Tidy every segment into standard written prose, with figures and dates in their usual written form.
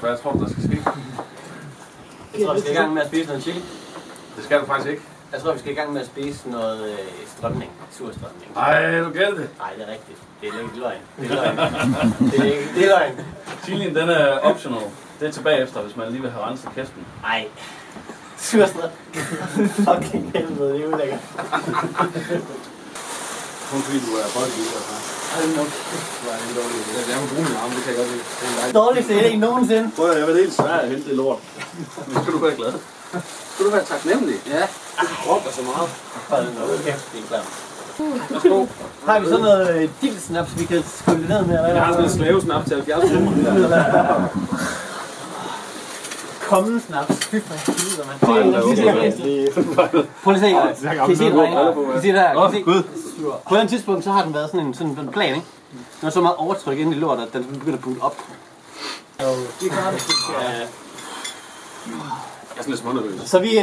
Hvad tror du, der skal ske? Jeg tror, vi skal i gang med at spise noget chili. Det skal du faktisk ikke. Jeg tror, vi skal i gang med at spise noget strømning. Surstrømning. Ej, du gælder det. Nej, det er rigtigt. Det er ikke løgn. Det er løgn. Det er løgn. Chilien, den er optional. Det er tilbage efter, hvis man lige vil have renset kæften. Ej. Surstrømning. Fucking helvede, det er ulækkert. Kun fordi du er boldgiver, altså. Ej, nok. Det er en dårlig idé. Jeg må bruge min arme, det kan jeg godt lide. Dårligste idé nogensinde. Prøv at jeg vil helt svært at hente det lort. Nu skal du være glad. Skal du være taknemmelig? Ja. Du brokker så meget. Hold nu kæft, det er klart. Værsgo. Har vi sådan noget dillsnaps, vi kan skylle ned med? Jeg har sådan en slavesnap til 70 kroner. Kommen snaps. Fy for helvede, mand. Prøv lige at se. Kan I se det, drenge? Kan I se det her? Kan I se? På et tidspunkt, så har den været sådan en plan, ikke? Den var så meget overtryk ind i lort, at den begynder at putte op. Jeg er sådan lidt smånervøs. Så vi,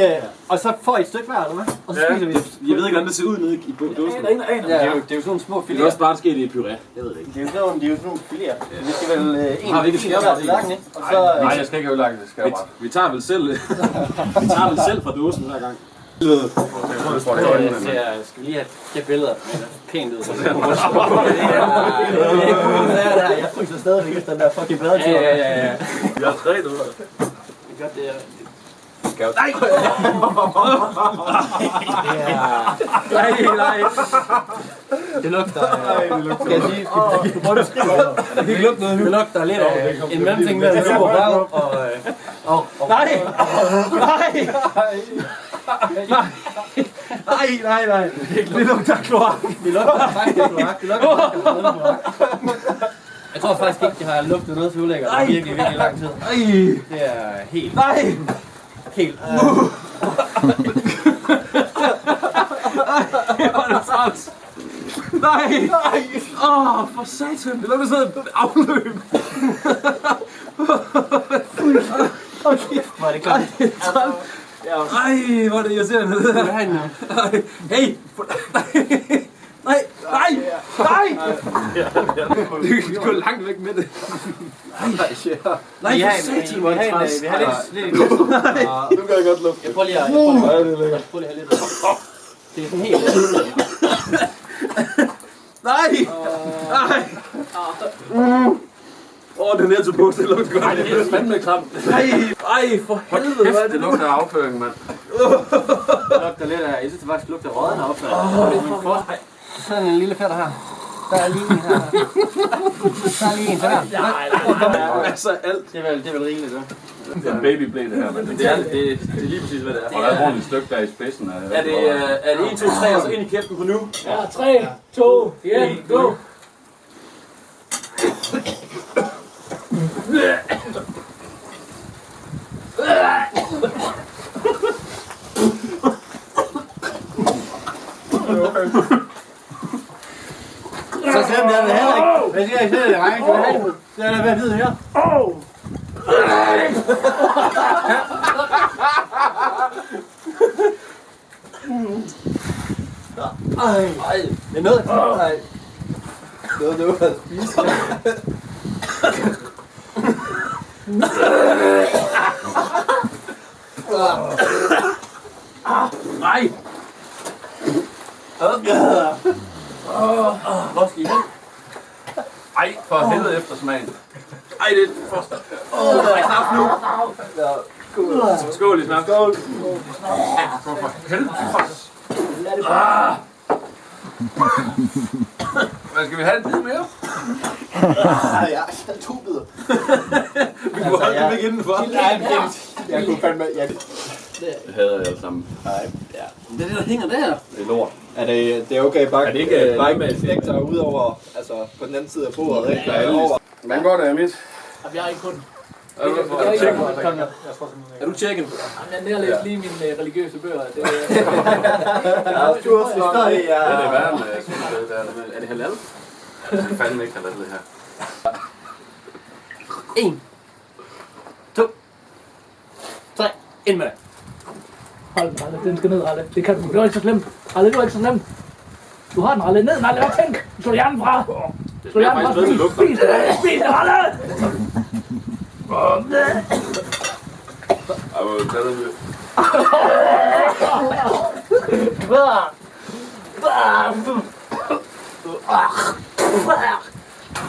og så får I et stykke hver, eller hvad? Og så spiser vi det. Jeg ved ikke, hvordan det ser ud nede i dåsen. Det er jo sådan nogle små Det er filéer. også bare sket i puré. Jeg ved det ikke. Det er jo sådan nogle filéer. Vi skal vel Har vi ikke skære hver til lakken, ikke? Og så, Nej, jeg skal ikke ødelægge det. Skal jeg bare. Vi tager vel selv fra dåsen hver gang. skal vi lige have det billeder pænt ud. Det er ikke cool, det der. Jeg fryser stadigvæk efter den der fucking badetur. Ja. Vi har 3 døde. Det er godt, det er... Nej! Nej. Det lugter... Skal jeg sige... Hvor du skriver? Det kan ikke lugte noget nu. Det lugter lidt af en mellemting mellem super røv og... Nej! Nej. Det lugter kloak. Det lugter faktisk kloak. Jeg tror faktisk ikke, jeg har lugtet noget så ulækkert i virkelig lang tid. Det er helt... Nej! Helt... Nej! For satan! Det lugter sådan et afløb! Okay, var det klart? Ej, hvor er det irriterende det der. Hey! Nej! Du går langt væk med det. Nej, for satan, hvor er det træls. Vi har lidt... Nu kan jeg godt lugte. Jeg prøver lige at have lidt. Det er sådan helt... Nej! Den her til på, det lugter godt. Nej, det er fandme klamt. Ej, for helvede, hvad er det? Det lugter af afføring, mand. Det lugter lidt af... Jeg synes, det faktisk lugter rådden affald. Sådan en lille fætter her. Der er lige en her. Der er lige en her. Nej. Altså alt. Det er vel rigeligt, det. Det er en babyblæ, det her, mand. Det er lige præcis, hvad det er. Og der er et ordentligt stykke der i spidsen. Er det 1, 2, 3, og så ind i kæften på nu? Ja, 3, 2, 1, go! Så slemt er det heller ikke. Hvad siger I til det, drenge? Det er da ved at vide her. Ej. Det er noget. Nej. Noget at spise. Nej! Hvor skal I hen? Ej, for helvede eftersmagen. Ej, det er først. Der er knap nu. Skål i snap. Skål. For helvede. Hvad skal vi have en bid mere? Ja, 2 bidder. Vi kunne holde dem ikke indenfor. Jeg kunne fandme... Det hader jeg alle sammen. Nej, ja. Det er det, der hænger der. Det er lort. Er det okay bare Er det ikke bare ikke slægter ud over, altså på den anden side af bordet, ikke? Over. Hvordan går det, Amit? Jeg har ikke kun. Er du tjekken? Jeg nærlæste lige mine religiøse bøger. Det Ja, stor historie, ja. Er det værre med sundhed der? Er det halal? Det er fandme ikke halal, det her. 1, 2, 3, ind med det. Hold den, Ralle. Den skal ned, Ralle. Det kan du. Det er ikke så slemt. Ralle, det er ikke så slemt. Du har den, Ralle. Ned, Ralle. Hvad tænk? Slå hjernen fra. Slå hjernen fra. Spis det, Ralle.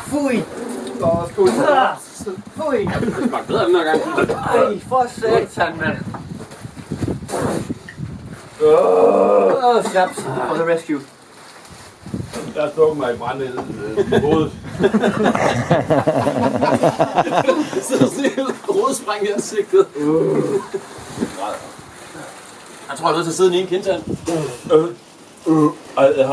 Fui! Fui! Det smagte bedre den her gang. Ej, for satan, mand! Snaps for the rescue. Jeg har stukket mig i brændet i hovedet. Det sidder sådan helt hovedspræng i ansigtet. Jeg tror, jeg er nødt til at sidde i en kindtand. Jeg